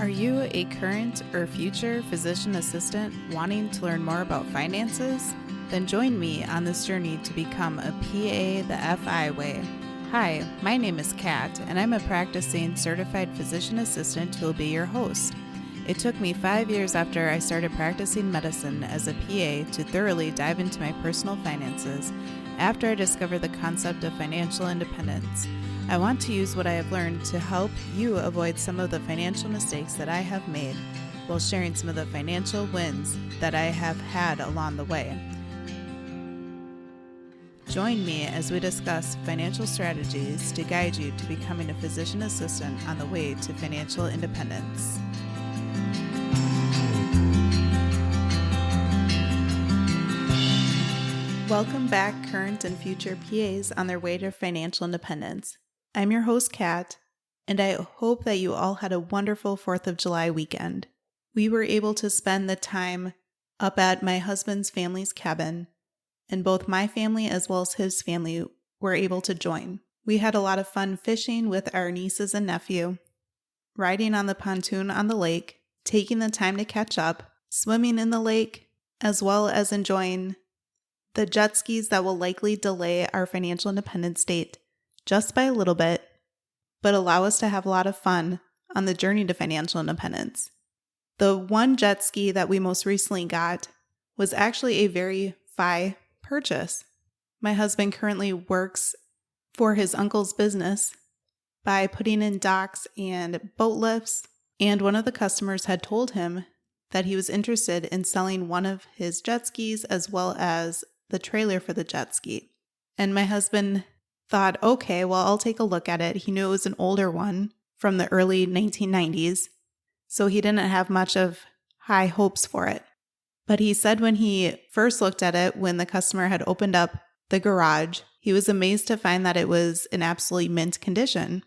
Are you a current or future physician assistant wanting to learn more about finances? Then join me on this journey to become a PA the FI way. Hi, my name is Kat, and I'm a practicing certified physician assistant who will be your host. It took me 5 years after I started practicing medicine as a PA to thoroughly dive into my personal finances after I discovered the concept of financial independence. I want to use what I have learned to help you avoid some of the financial mistakes that I have made while sharing some of the financial wins that I have had along the way. Join me as we discuss financial strategies to guide you to becoming a physician assistant on the way to financial independence. Welcome back, current and future PAs on their way to financial independence. I'm your host, Kat, and I hope that you all had a wonderful 4th of July weekend. We were able to spend the time up at my husband's family's cabin, and both my family as well as his family were able to join. We had a lot of fun fishing with our nieces and nephew, riding on the pontoon on the lake, taking the time to catch up, swimming in the lake, as well as enjoying the jet skis that will likely delay our financial independence date just by a little bit, but allow us to have a lot of fun on the journey to financial independence. The one jet ski that we most recently got was actually a very FI purchase. My husband currently works for his uncle's business by putting in docks and boat lifts, and one of the customers had told him that he was interested in selling one of his jet skis as well as the trailer for the jet ski. And my husband thought, okay, well, I'll take a look at it. He knew it was an older one from the early 1990s, so he didn't have much of high hopes for it. But he said when he first looked at it, when the customer had opened up the garage, he was amazed to find that it was in absolutely mint condition.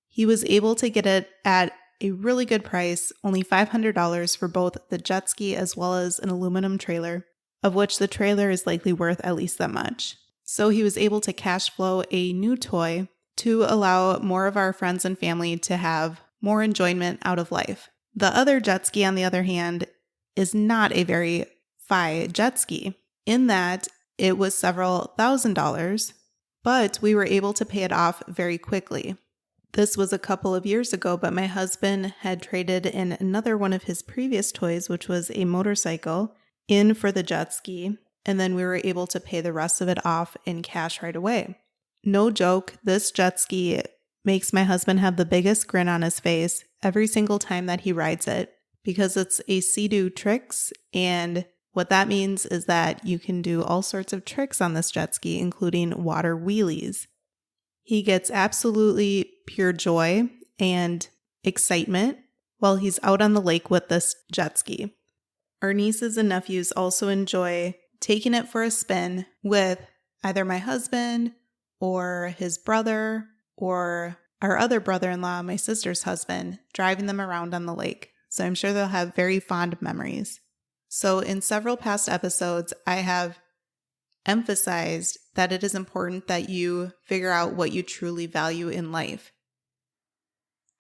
He was able to get it at a really good price, only $500 for both the jet ski as well as an aluminum trailer, of which the trailer is likely worth at least that much. So he was able to cash flow a new toy to allow more of our friends and family to have more enjoyment out of life. The other jet ski, on the other hand, is not a very FI jet ski, in that it was several $1,000s, but we were able to pay it off very quickly. This was a couple of years ago, but my husband had traded in another one of his previous toys, which was a motorcycle, in for the jet ski, and then we were able to pay the rest of it off in cash right away. No joke, this jet ski makes my husband have the biggest grin on his face every single time that he rides it, because it's a Sea-Doo Tricks, and what that means is that you can do all sorts of tricks on this jet ski, including water wheelies. He gets absolutely pure joy and excitement while he's out on the lake with this jet ski. Our nieces and nephews also enjoy taking it for a spin with either my husband or his brother or our other brother-in-law, my sister's husband, driving them around on the lake. So I'm sure they'll have very fond memories. So in several past episodes, I have emphasized that it is important that you figure out what you truly value in life.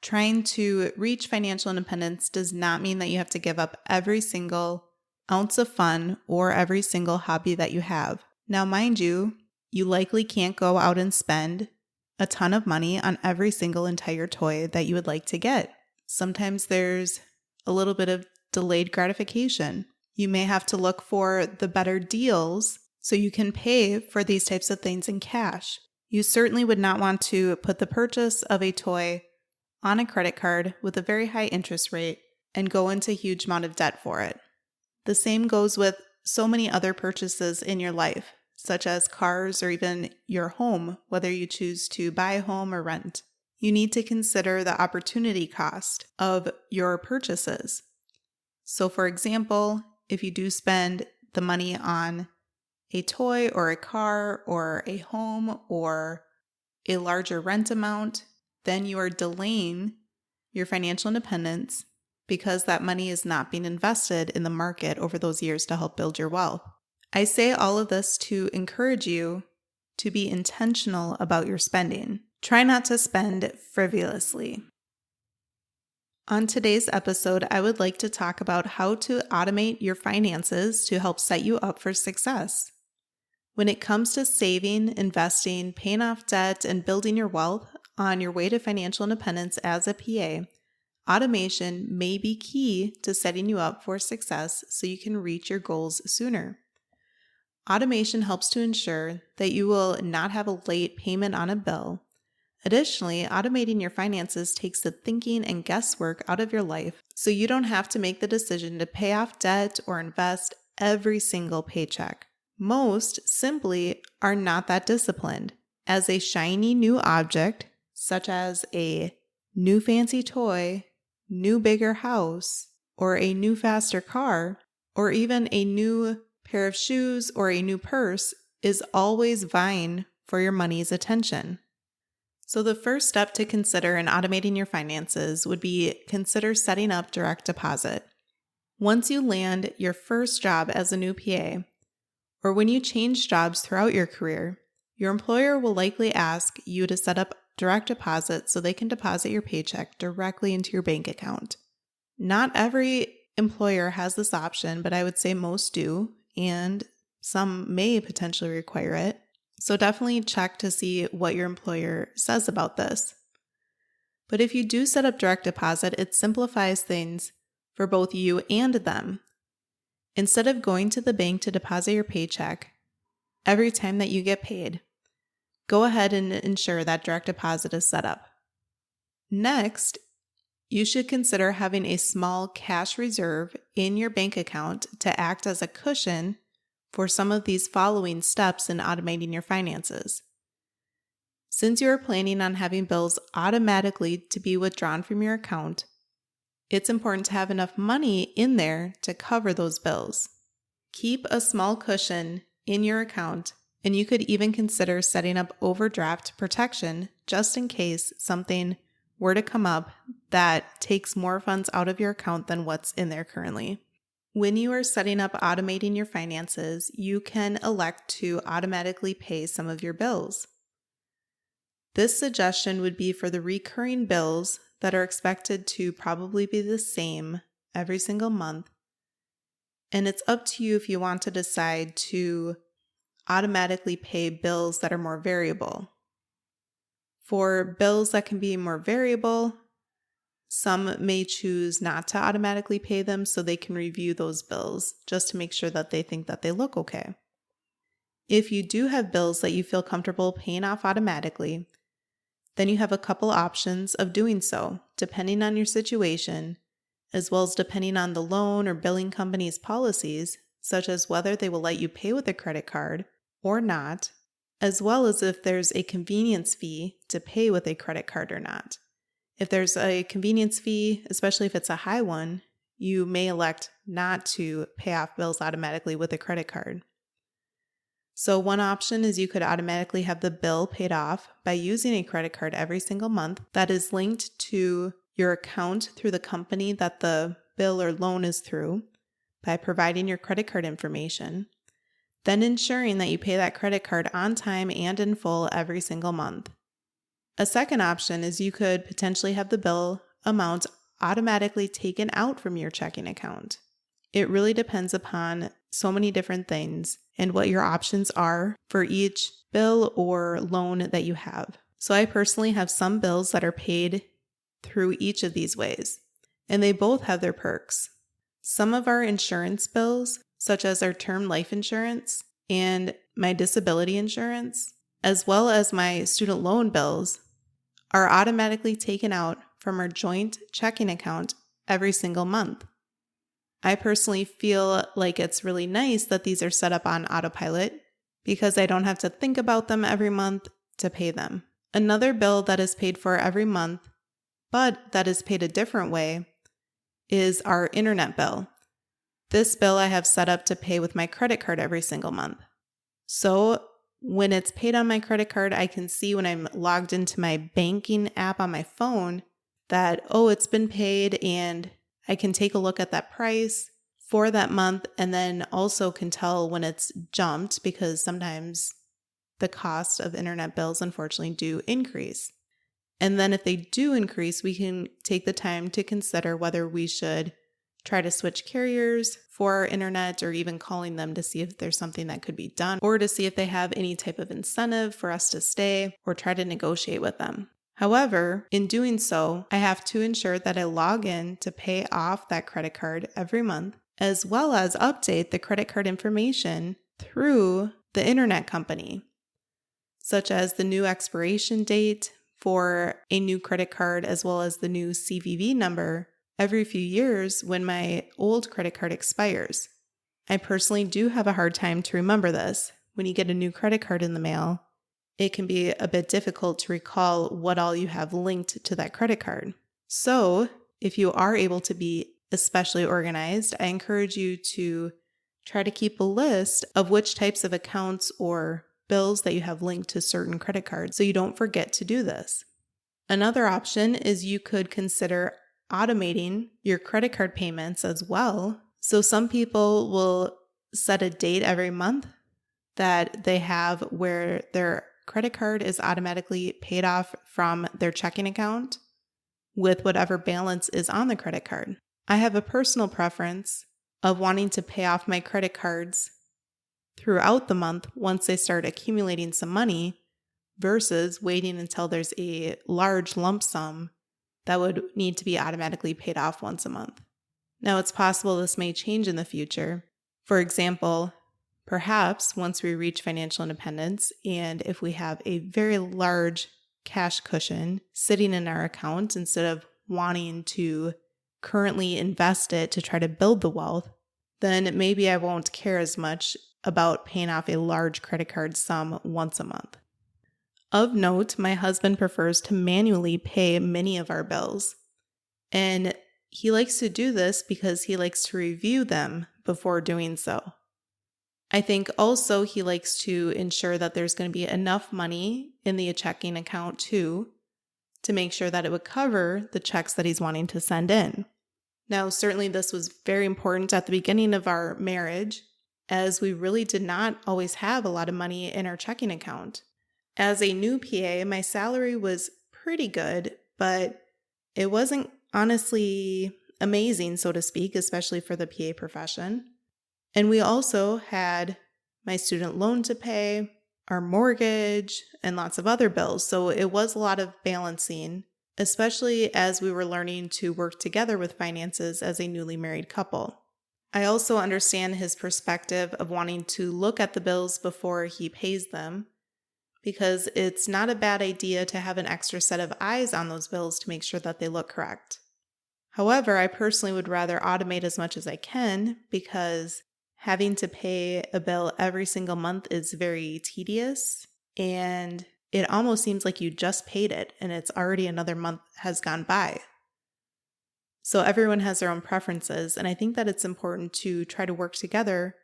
Trying to reach financial independence does not mean that you have to give up every single ounce of fun or every single hobby that you have. Now, mind you, you likely can't go out and spend a ton of money on every single entire toy that you would like to get. Sometimes there's a little bit of delayed gratification. You may have to look for the better deals so you can pay for these types of things in cash. You certainly would not want to put the purchase of a toy on a credit card with a very high interest rate and go into a huge amount of debt for it. The same goes with so many other purchases in your life, such as cars or even your home, whether you choose to buy a home or rent. You need to consider the opportunity cost of your purchases. So for example, if you do spend the money on a toy or a car or a home or a larger rent amount, then you are delaying your financial independence because that money is not being invested in the market over those years to help build your wealth. I say all of this to encourage you to be intentional about your spending. Try not to spend frivolously. On today's episode, I would like to talk about how to automate your finances to help set you up for success. When it comes to saving, investing, paying off debt, and building your wealth on your way to financial independence as a PA, automation may be key to setting you up for success so you can reach your goals sooner. Automation helps to ensure that you will not have a late payment on a bill. Additionally, automating your finances takes the thinking and guesswork out of your life so you don't have to make the decision to pay off debt or invest every single paycheck. Most simply are not that disciplined, as a shiny new object, such as a new fancy toy, new bigger house, or a new faster car, or even a new pair of shoes or a new purse, is always vying for your money's attention. So the first step to consider in automating your finances would be consider setting up direct deposit. Once you land your first job as a new PA, or when you change jobs throughout your career, your employer will likely ask you to set up direct deposit so they can deposit your paycheck directly into your bank account. Not every employer has this option, but I would say most do, and some may potentially require it. So definitely check to see what your employer says about this. But if you do set up direct deposit, it simplifies things for both you and them. Instead of going to the bank to deposit your paycheck every time that you get paid, go ahead and ensure that direct deposit is set up. Next, you should consider having a small cash reserve in your bank account to act as a cushion for some of these following steps in automating your finances. Since you are planning on having bills automatically to be withdrawn from your account, it's important to have enough money in there to cover those bills. Keep a small cushion in your account, and you could even consider setting up overdraft protection just in case something were to come up that takes more funds out of your account than what's in there currently. When you are setting up automating your finances, you can elect to automatically pay some of your bills. This suggestion would be for the recurring bills that are expected to probably be the same every single month. And it's up to you if you want to decide to automatically pay bills that are more variable. For bills that can be more variable, some may choose not to automatically pay them so they can review those bills just to make sure that they think that they look okay. If you do have bills that you feel comfortable paying off automatically, then you have a couple options of doing so, depending on your situation, as well as depending on the loan or billing company's policies, such as whether they will let you pay with a credit card or not, as well as if there's a convenience fee to pay with a credit card or not. If there's a convenience fee, especially if it's a high one, you may elect not to pay off bills automatically with a credit card. So one option is you could automatically have the bill paid off by using a credit card every single month that is linked to your account through the company that the bill or loan is through by providing your credit card information, then ensuring that you pay that credit card on time and in full every single month. A second option is you could potentially have the bill amount automatically taken out from your checking account. It really depends upon so many different things and what your options are for each bill or loan that you have. So I personally have some bills that are paid through each of these ways, and they both have their perks. Some of our insurance bills, such as our term life insurance and my disability insurance, as well as my student loan bills, are automatically taken out from our joint checking account every single month. I personally feel like it's really nice that these are set up on autopilot because I don't have to think about them every month to pay them. Another bill that is paid for every month, but that is paid a different way, is our internet bill. This bill I have set up to pay with my credit card every single month. So when it's paid on my credit card, I can see when I'm logged into my banking app on my phone that, it's been paid, and I can take a look at that price for that month, and then also can tell when it's jumped because sometimes the cost of internet bills unfortunately do increase. And then if they do increase, we can take the time to consider whether we should try to switch carriers for our internet, or even calling them to see if there's something that could be done, or to see if they have any type of incentive for us to stay, or try to negotiate with them. However, in doing so, I have to ensure that I log in to pay off that credit card every month, as well as update the credit card information through the internet company, such as the new expiration date for a new credit card, as well as the new CVV number every few years when my old credit card expires. I personally do have a hard time to remember this. When you get a new credit card in the mail, it can be a bit difficult to recall what all you have linked to that credit card. So, if you are able to be especially organized, I encourage you to try to keep a list of which types of accounts or bills that you have linked to certain credit cards so you don't forget to do this. Another option is you could consider automating your credit card payments as well. So some people will set a date every month that they have where their credit card is automatically paid off from their checking account with whatever balance is on the credit card. I have a personal preference of wanting to pay off my credit cards throughout the month once they start accumulating some money, versus waiting until there's a large lump sum that would need to be automatically paid off once a month. Now, it's possible this may change in the future. For example, perhaps once we reach financial independence, and if we have a very large cash cushion sitting in our account, instead of wanting to currently invest it to try to build the wealth, then maybe I won't care as much about paying off a large credit card sum once a month. Of note, my husband prefers to manually pay many of our bills, and he likes to do this because he likes to review them before doing so. I think also he likes to ensure that there's going to be enough money in the checking account too, to make sure that it would cover the checks that he's wanting to send in. Now, certainly this was very important at the beginning of our marriage, as we really did not always have a lot of money in our checking account. As a new PA, my salary was pretty good, but it wasn't honestly amazing, so to speak, especially for the PA profession. And we also had my student loan to pay, our mortgage, and lots of other bills. So it was a lot of balancing, especially as we were learning to work together with finances as a newly married couple. I also understand his perspective of wanting to look at the bills before he pays them, because it's not a bad idea to have an extra set of eyes on those bills to make sure that they look correct. However, I personally would rather automate as much as I can, because having to pay a bill every single month is very tedious, and it almost seems like you just paid it and it's already another month has gone by. So everyone has their own preferences, and I think that it's important to try to work together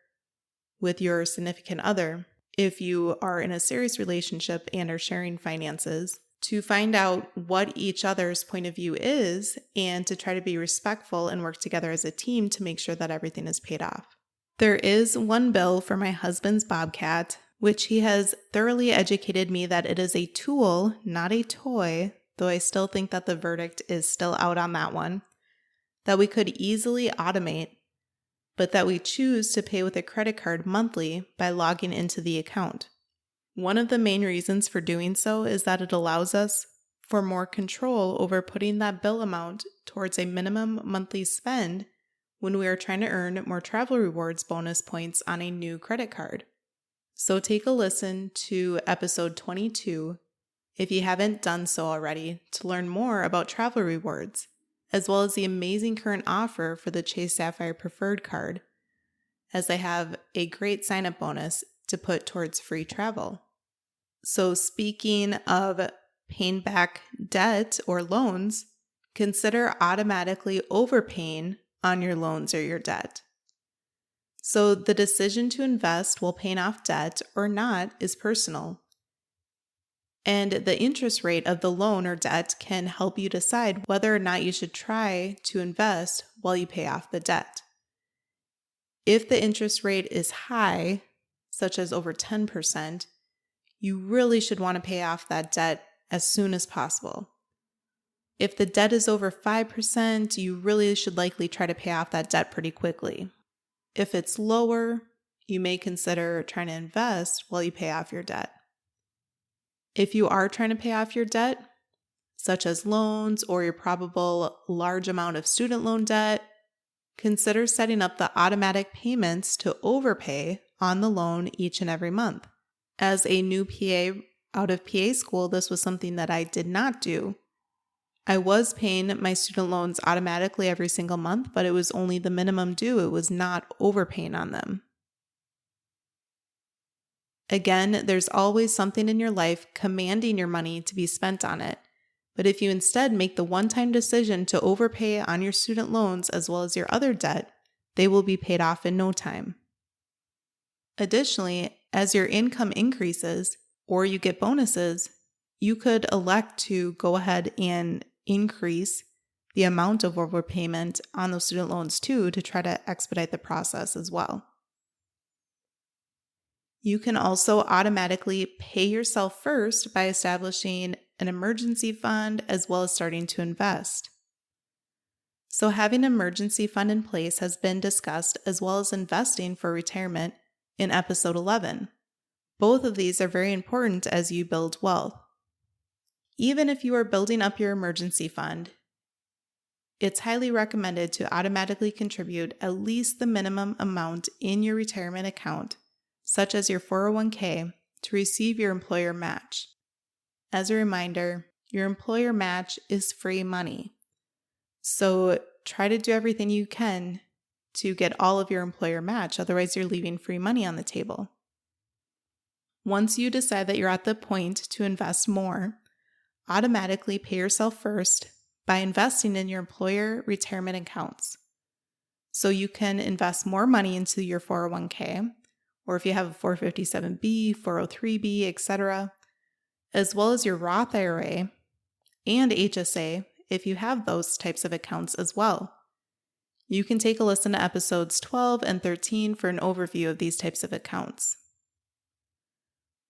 with your significant other, if you are in a serious relationship and are sharing finances, to find out what each other's point of view is and to try to be respectful and work together as a team to make sure that everything is paid off. There is one bill for my husband's Bobcat, which he has thoroughly educated me that it is a tool, not a toy, though I still think that the verdict is still out on that one, that we could easily automate, but that we choose to pay with a credit card monthly by logging into the account. One of the main reasons for doing so is that it allows us for more control over putting that bill amount towards a minimum monthly spend when we are trying to earn more travel rewards bonus points on a new credit card. So take a listen to episode 22 if you haven't done so already to learn more about travel rewards, as well as the amazing current offer for the Chase Sapphire Preferred card, as they have a great sign-up bonus to put towards free travel. So speaking of paying back debt or loans, consider automatically overpaying on your loans or your debt. So the decision to invest while paying off debt or not is personal. And the interest rate of the loan or debt can help you decide whether or not you should try to invest while you pay off the debt. If the interest rate is high, such as over 10%, you really should want to pay off that debt as soon as possible. If the debt is over 5%, you really should likely try to pay off that debt pretty quickly. If it's lower, you may consider trying to invest while you pay off your debt. If you are trying to pay off your debt, such as loans or your probable large amount of student loan debt, consider setting up the automatic payments to overpay on the loan each and every month. As a new PA out of PA school, this was something that I did not do. I was paying my student loans automatically every single month, but it was only the minimum due. It was not overpaying on them. Again, there's always something in your life commanding your money to be spent on it. But if you instead make the one-time decision to overpay on your student loans as well as your other debt, they will be paid off in no time. Additionally, as your income increases or you get bonuses, you could elect to go ahead and increase the amount of overpayment on those student loans too to try to expedite the process as well. You can also automatically pay yourself first by establishing an emergency fund as well as starting to invest. So having an emergency fund in place has been discussed as well as investing for retirement in episode 11. Both of these are very important as you build wealth. Even if you are building up your emergency fund, it's highly recommended to automatically contribute at least the minimum amount in your retirement account, such as your 401k, to receive your employer match. As a reminder, your employer match is free money. So try to do everything you can to get all of your employer match, otherwise you're leaving free money on the table. Once you decide that you're at the point to invest more, automatically pay yourself first by investing in your employer retirement accounts. So you can invest more money into your 401k, or if you have a 457b, 403b, etc., as well as your Roth IRA and HSA if you have those types of accounts as well. You can take a listen to episodes 12 and 13 for an overview of these types of accounts.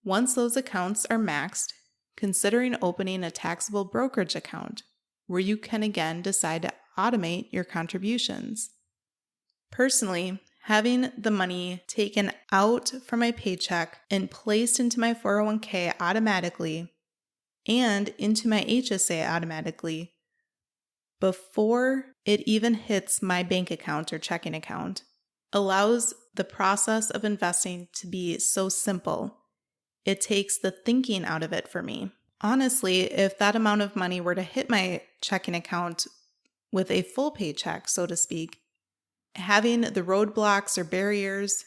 Once those accounts are maxed, considering opening a taxable brokerage account where you can again decide to automate your contributions. Personally, having the money taken out from my paycheck and placed into my 401k automatically and into my HSA automatically before it even hits my bank account or checking account allows the process of investing to be so simple. It takes the thinking out of it for me. Honestly, if that amount of money were to hit my checking account with a full paycheck, so to speak, having the roadblocks or barriers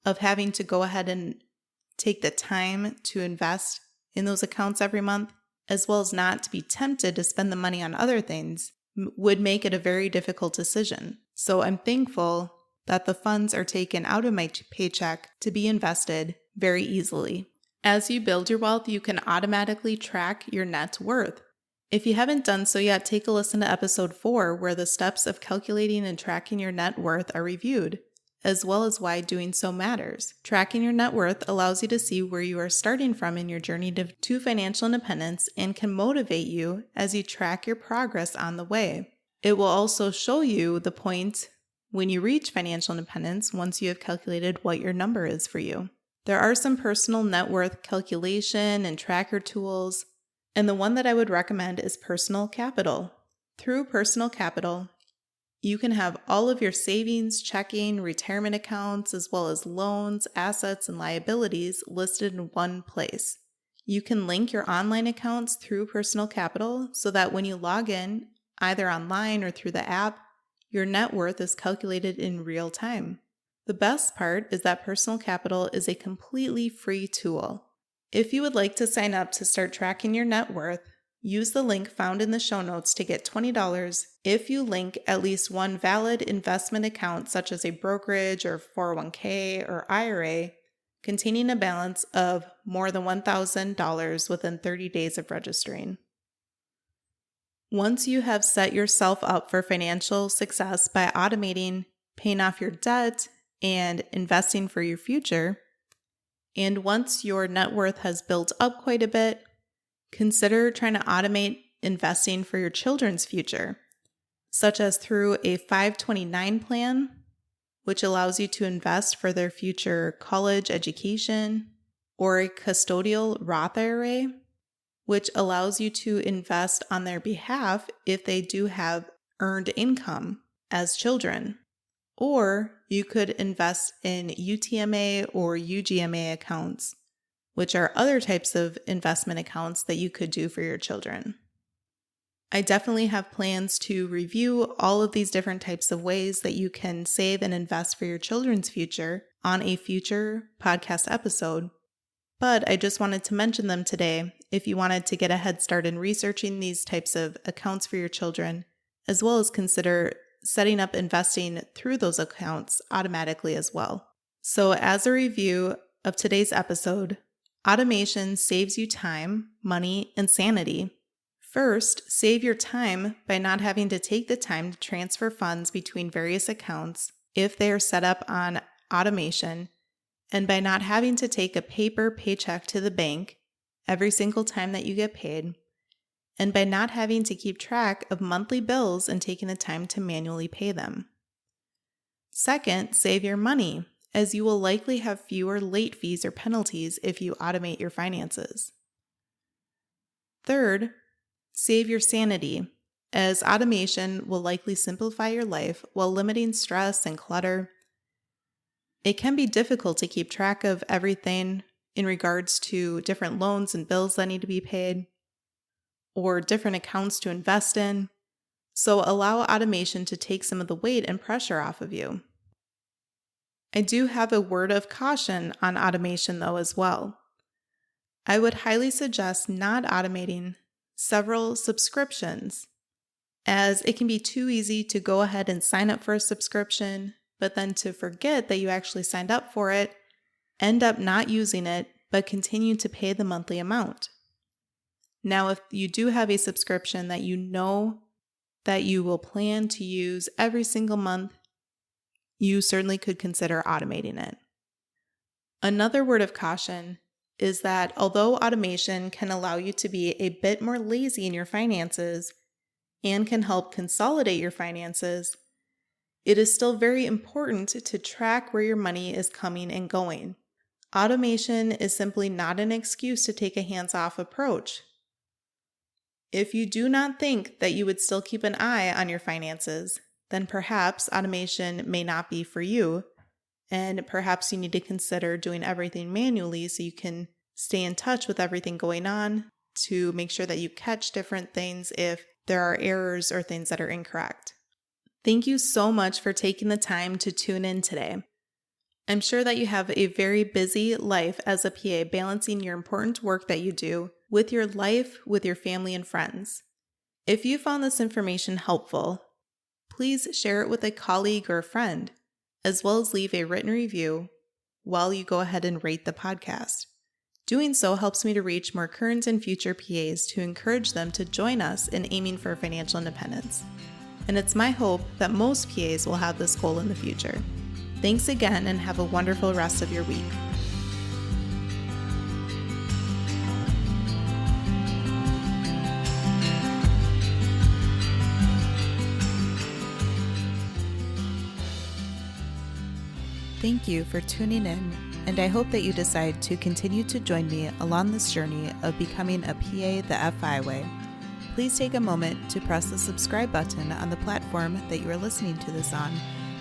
of having to go ahead and take the time to invest in those accounts every month, as well as not to be tempted to spend the money on other things, would make it a very difficult decision. So I'm thankful that the funds are taken out of my paycheck to be invested very easily. As you build your wealth, you can automatically track your net worth. If you haven't done so yet, take a listen to episode 4 where the steps of calculating and tracking your net worth are reviewed, as well as why doing so matters. Tracking your net worth allows you to see where you are starting from in your journey to financial independence and can motivate you as you track your progress on the way. It will also show you the point when you reach financial independence once you have calculated what your number is for you. There are some personal net worth calculation and tracker tools, and the one that I would recommend is Personal Capital. Through Personal Capital, you can have all of your savings, checking, retirement accounts, as well as loans, assets, and liabilities listed in one place. You can link your online accounts through Personal Capital so that when you log in, either online or through the app, your net worth is calculated in real time. The best part is that Personal Capital is a completely free tool. If you would like to sign up to start tracking your net worth, use the link found in the show notes to get $20 if you link at least one valid investment account such as a brokerage or 401k or IRA containing a balance of more than $1,000 within 30 days of registering. Once you have set yourself up for financial success by automating, paying off your debt, and investing for your future, and once your net worth has built up quite a bit, consider trying to automate investing for your children's future, such as through a 529 plan, which allows you to invest for their future college education, or a custodial Roth IRA, which allows you to invest on their behalf if they do have earned income as children. Or you could invest in UTMA or UGMA accounts, which are other types of investment accounts that you could do for your children. I definitely have plans to review all of these different types of ways that you can save and invest for your children's future on a future podcast episode. But I just wanted to mention them today if you wanted to get a head start in researching these types of accounts for your children, as well as consider setting up investing through those accounts automatically as well. So as a review of today's episode, automation saves you time, money, and sanity. First, save your time by not having to take the time to transfer funds between various accounts if they are set up on automation, and by not having to take a paper paycheck to the bank every single time that you get paid, and by not having to keep track of monthly bills and taking the time to manually pay them. Second, save your money, as you will likely have fewer late fees or penalties if you automate your finances. Third, save your sanity, as automation will likely simplify your life while limiting stress and clutter. It can be difficult to keep track of everything in regards to different loans and bills that need to be paid, or different accounts to invest in, so allow automation to take some of the weight and pressure off of you. I do have a word of caution on automation though as well. I would highly suggest not automating several subscriptions, as it can be too easy to go ahead and sign up for a subscription, but then to forget that you actually signed up for it, end up not using it, but continue to pay the monthly amount. Now, if you do have a subscription that you know that you will plan to use every single month, you certainly could consider automating it. Another word of caution is that although automation can allow you to be a bit more lazy in your finances and can help consolidate your finances, it is still very important to track where your money is coming and going. Automation is simply not an excuse to take a hands-off approach. If you do not think that you would still keep an eye on your finances, then perhaps automation may not be for you, and perhaps you need to consider doing everything manually so you can stay in touch with everything going on to make sure that you catch different things if there are errors or things that are incorrect. Thank you so much for taking the time to tune in today. I'm sure that you have a very busy life as a PA, balancing your important work that you do with your life, with your family and friends. If you found this information helpful, please share it with a colleague or a friend, as well as leave a written review while you go ahead and rate the podcast. Doing so helps me to reach more current and future PAs to encourage them to join us in aiming for financial independence. And it's my hope that most PAs will have this goal in the future. Thanks again and have a wonderful rest of your week. Thank you for tuning in, and I hope that you decide to continue to join me along this journey of becoming a PA the FI way. Please take a moment to press the subscribe button on the platform that you are listening to this on,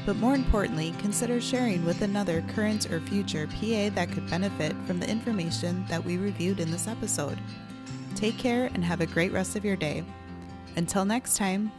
but more importantly, consider sharing with another current or future PA that could benefit from the information that we reviewed in this episode. Take care and have a great rest of your day. Until next time.